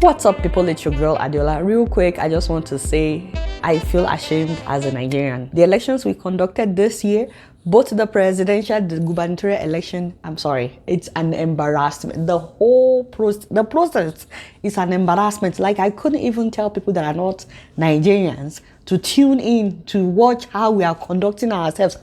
What's up, people? It's your girl Adeola. Real quick, I just want to say I feel ashamed as a Nigerian. The elections we conducted this year, both the presidential, the gubernatorial election, I'm sorry, it's an embarrassment. The whole process is an embarrassment. Like, I couldn't even tell people that are not Nigerians to tune in to watch how we are conducting ourselves.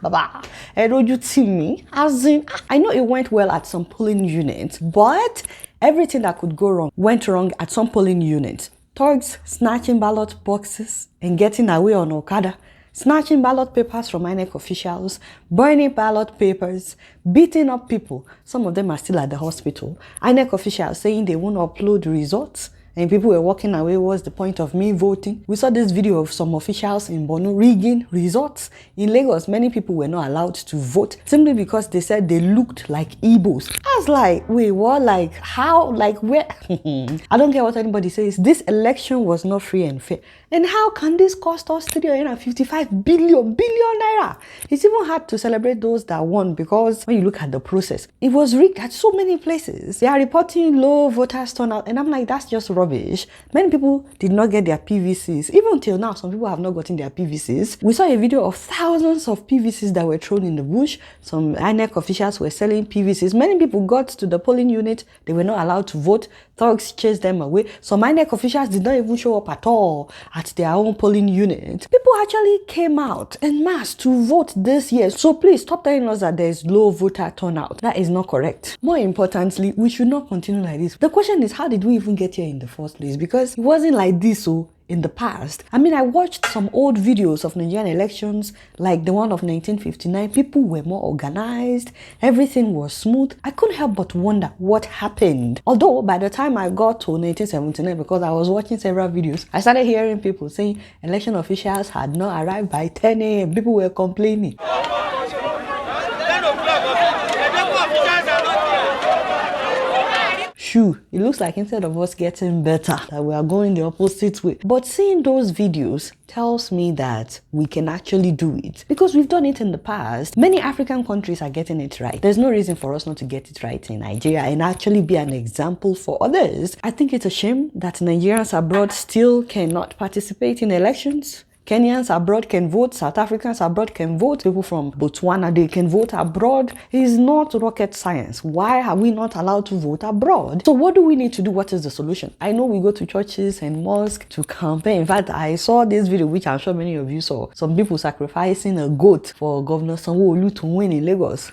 Baba, you see me? As in, I know it went well at some polling units, but everything that could go wrong went wrong at some polling units. Thugs snatching ballot boxes and getting away on Okada, snatching ballot papers from INEC officials, burning ballot papers, beating up people. Some of them are still at the hospital. INEC officials saying they won't upload results, and people were walking away. What's the point of me voting? We saw this video of some officials in Borno rigging results. In Lagos, many people were not allowed to vote simply because they said they looked like Igbos. I was like, wait, what? Like, how? Like, where? I don't care what anybody says. This election was not free and fair. And how can this cost us 355 billion naira? It's even hard to celebrate those that won, because when you look at the process, it was rigged at so many places. They are reporting low voters turnout, and I'm like, that's just rubbish. Many people did not get their PVCs. Even till now, some people have not gotten their PVCs. We saw a video of thousands of PVCs that were thrown in the bush. Some INEC officials were selling PVCs. Many people got to the polling unit. They were not allowed to vote. Thugs chased them away. Some INEC officials did not even show up at all at their own polling unit. People actually came out en masse to vote this year. So please stop telling us that there is low voter turnout. That is not correct. More importantly, we should not continue like this. The question is, how did we even get here in the first place? Because it wasn't like this in the past. I mean, I watched some old videos of Nigerian elections, like the one of 1959. People were more organized. Everything was smooth. I couldn't help but wonder what happened. Although, by the time I got to 1979, because I was watching several videos, I started hearing people saying election officials had not arrived by 10 a.m. People were complaining. It looks like instead of us getting better, that we are going the opposite way. But seeing those videos tells me that we can actually do it, because we've done it in the past. Many African countries are getting it right. There's no reason for us not to get it right in Nigeria and actually be an example for others. I think it's a shame that Nigerians abroad still cannot participate in elections. Kenyans abroad can vote, South Africans abroad can vote, people from Botswana, they can vote abroad. It's not rocket science. Why are we not allowed to vote abroad? So what do we need to do? What is the solution? I know we go to churches and mosques to campaign. In fact, I saw this video, which I'm sure many of you saw. Some people sacrificing a goat for Governor Sanwo-Olu to win in Lagos.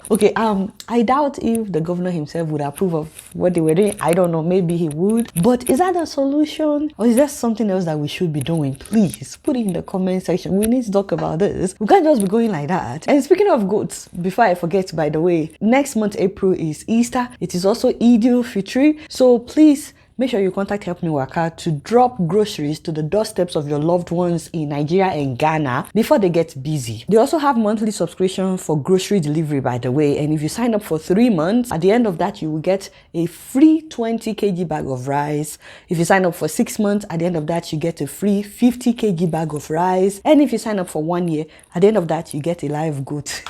Okay, I doubt if the governor himself would approve of what they were doing. I don't know, maybe he would. But is that a solution, or is there something else that we should be doing? Please put it in the comment section. We need to talk about this. We can't just be going like that. And speaking of goats, before I forget, by the way, next month, April, is Easter. It is also Eid al-Fitr. So please make sure you contact Help Me Waka to drop groceries to the doorsteps of your loved ones in Nigeria and Ghana before they get busy. They also have monthly subscription for grocery delivery, by the way. And if you sign up for 3 months, at the end of that, you will get a free 20 kg bag of rice. If you sign up for 6 months, at the end of that, you get a free 50 kg bag of rice. And if you sign up for 1 year, at the end of that, you get a live goat,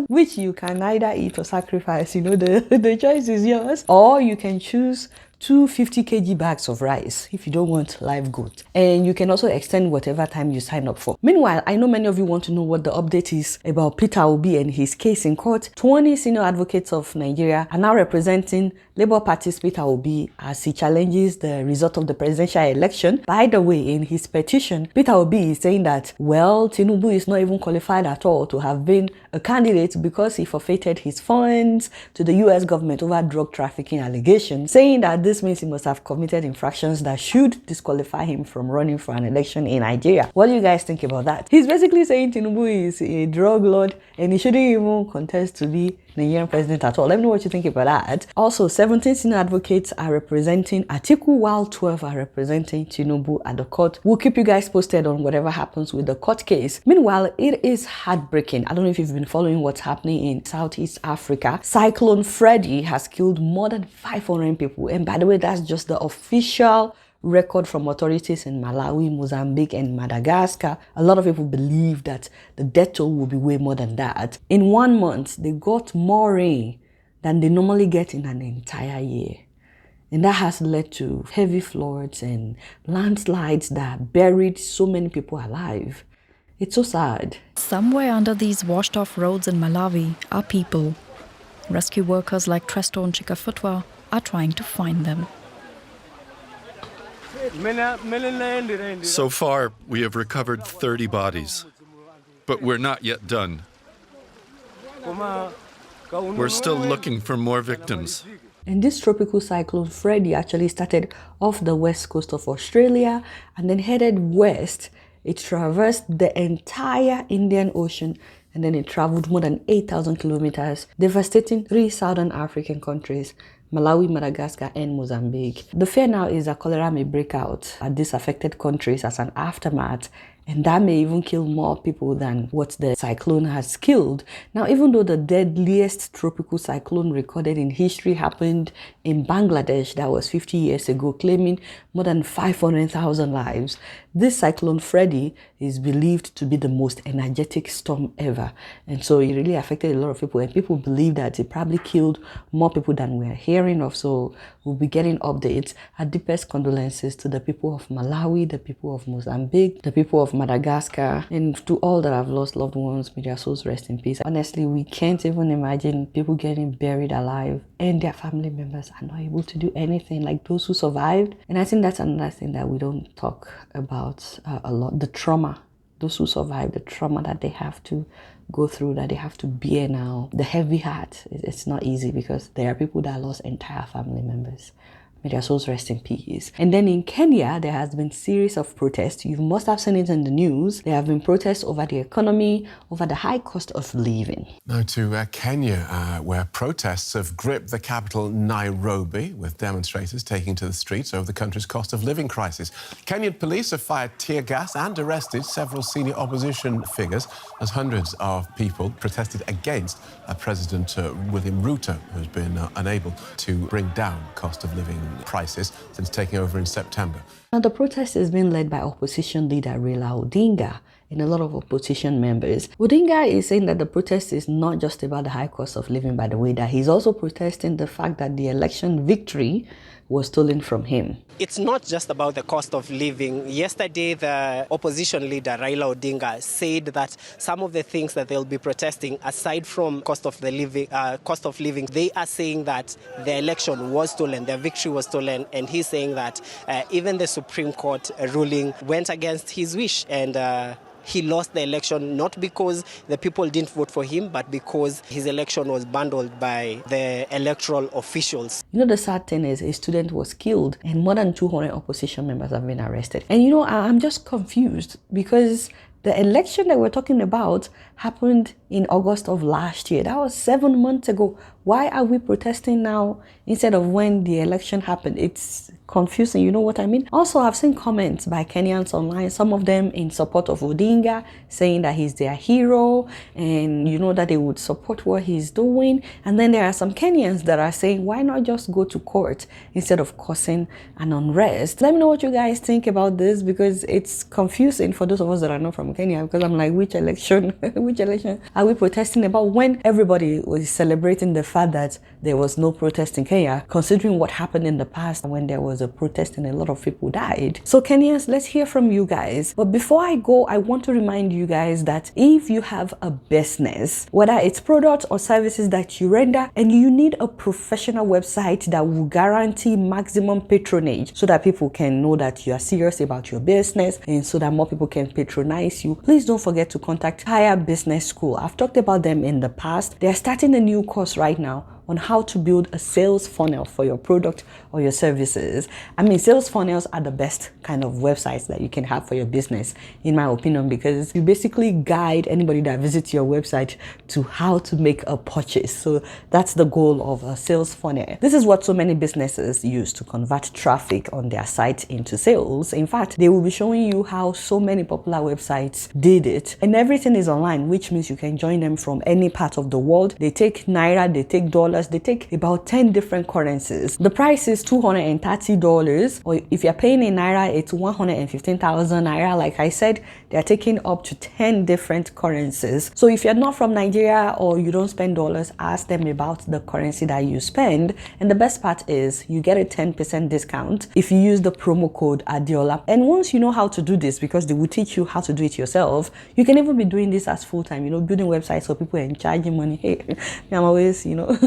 which you can either eat or sacrifice. You know, the choice is yours. Or you can choose 250 kg bags of rice if you don't want live goat. And you can also extend whatever time you sign up for. Meanwhile, I know many of you want to know what the update is about Peter Obi and his case in court. 20 senior advocates of Nigeria are now representing Labour Party's Peter Obi as he challenges the result of the presidential election. By the way, in his petition, Peter Obi is saying that, well, Tinubu is not even qualified at all to have been a candidate because he forfeited his funds to the US government over drug trafficking allegations, saying that this means he must have committed infractions that should disqualify him from running for an election in Nigeria. What do you guys think about that? He's basically saying Tinubu is a drug lord and he shouldn't even contest to be Nigerian president at all. Let me know what you think about that. Also, 17 senior advocates are representing Atiku, while 12 are representing Tinubu at the court. We'll keep you guys posted on whatever happens with the court case. Meanwhile, it is heartbreaking. I don't know if you've been following what's happening in Southeast Africa. Cyclone Freddy has killed more than 500 people. And by the way, that's just the official record from authorities in Malawi, Mozambique, and Madagascar, a lot of people believe that the death toll will be way more than that. In 1 month, they got more rain than they normally get in an entire year. And that has led to heavy floods and landslides that buried so many people alive. It's so sad. Somewhere under these washed-off roads in Malawi are people. Rescue workers like Tresto and Chikafutwa are trying to find them. So far, we have recovered 30 bodies, but we're not yet done. We're still looking for more victims. And this tropical cyclone Freddy actually started off the west coast of Australia and then headed west. It traversed the entire Indian Ocean and then it traveled more than 8,000 kilometers, devastating 3 southern African countries, Malawi, Madagascar, and Mozambique. The fear now is that cholera may break out at these affected countries as an aftermath, and that may even kill more people than what the cyclone has killed. Now, even though the deadliest tropical cyclone recorded in history happened in Bangladesh, that was 50 years ago, claiming more than 500,000 lives, this Cyclone Freddy is believed to be the most energetic storm ever. And so it really affected a lot of people, and people believe that it probably killed more people than we're hearing of. So we'll be getting updates. Our deepest condolences to the people of Malawi, the people of Mozambique, the people of Madagascar, and to all that have lost loved ones. May their souls rest in peace. Honestly, we can't even imagine people getting buried alive and their family members are not able to do anything, like those who survived. And I think that's another thing that we don't talk about a lot, the trauma, those who survive, the trauma that they have to go through, that they have to bear now, the heavy heart. It's not easy because there are people that lost entire family members. May their souls rest in peace. And then in Kenya, there has been a series of protests. You must have seen it in the news. There have been protests over the economy, over the high cost of living. Now to Kenya, where protests have gripped the capital Nairobi, with demonstrators taking to the streets over the country's cost of living crisis. Kenyan police have fired tear gas and arrested several senior opposition figures as hundreds of people protested against President William Ruto, who's been unable to bring down cost of living prices since taking over in September. Now, the protest is being led by opposition leader Raila Odinga and a lot of opposition members. Odinga is saying that the protest is not just about the high cost of living, by the way, that he's also protesting the fact that the election victory was stolen from him. It's not just about the cost of living. Yesterday, the opposition leader, Raila Odinga, said that some of the things that they'll be protesting, aside from cost of living, they are saying that the election was stolen, their victory was stolen, and he's saying that even the Supreme Court ruling went against his wish, and he lost the election not because the people didn't vote for him, but because his election was bundled by the electoral officials. You know, the sad thing is a student was killed and more than 200 opposition members have been arrested. And you know, I'm just confused because the election that we're talking about happened in August of last year. That was 7 months ago. Why are we protesting now instead of when the election happened? It's confusing, you know what I mean? Also, I've seen comments by Kenyans online, some of them in support of Odinga, saying that he's their hero and you know that they would support what he's doing. And then there are some Kenyans that are saying, why not just go to court instead of causing an unrest? Let me know what you guys think about this, because it's confusing for those of us that are not from Kenya, because I'm like, which election are we protesting about when everybody was celebrating the fact that there was no protest in Kenya, considering what happened in the past when there was a protest and a lot of people died. So Kenyans, let's hear from you guys. But before I go, I want to remind you guys that if you have a business, whether it's products or services that you render, and you need a professional website that will guarantee maximum patronage so that people can know that you are serious about your business and so that more people can patronize you, please don't forget to contact Payah Business School. I've talked about them in the past. They're starting a new course right now on how to build a sales funnel for your product or your services. I mean, sales funnels are the best kind of websites that you can have for your business, in my opinion, because you basically guide anybody that visits your website to how to make a purchase. So that's the goal of a sales funnel. This is what so many businesses use to convert traffic on their site into sales. In fact, they will be showing you how so many popular websites did it, and everything is online, which means you can join them from any part of the world. They take Naira, they take dollars, because they take about 10 different currencies. The price is $230, or if you're paying in Naira, it's 115,000 Naira. Like I said, they're taking up to 10 different currencies. So if you're not from Nigeria or you don't spend dollars, ask them about the currency that you spend. And the best part is you get a 10% discount if you use the promo code Adeola. And once you know how to do this, because they will teach you how to do it yourself, you can even be doing this as full-time, you know, building websites for people and charging money. Hey, I'm always, you know.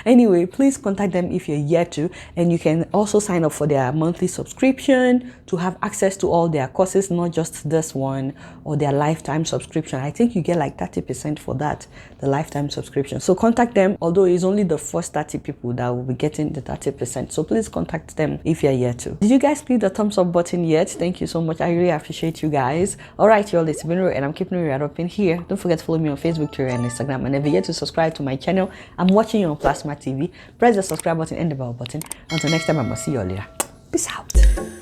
Anyway, please contact them if you're yet to, and you can also sign up for their monthly subscription to have access to all their courses, not just this one, or their lifetime subscription. I think you get like 30% for that, the lifetime subscription. So contact them, although it's only the first 30 people that will be getting the 30%. So please contact them if you're yet to. Did you guys click the thumbs up button yet? Thank you so much. I really appreciate you guys. All right, y'all, it's been real, and I'm keeping it right up in here. Don't forget to follow me on Facebook, Twitter, and Instagram. And if you're yet to subscribe to my channel, I'm watching you on Plasma TV. Press the subscribe button and the bell button. Until next time, I'm gonna see you all later. Peace out.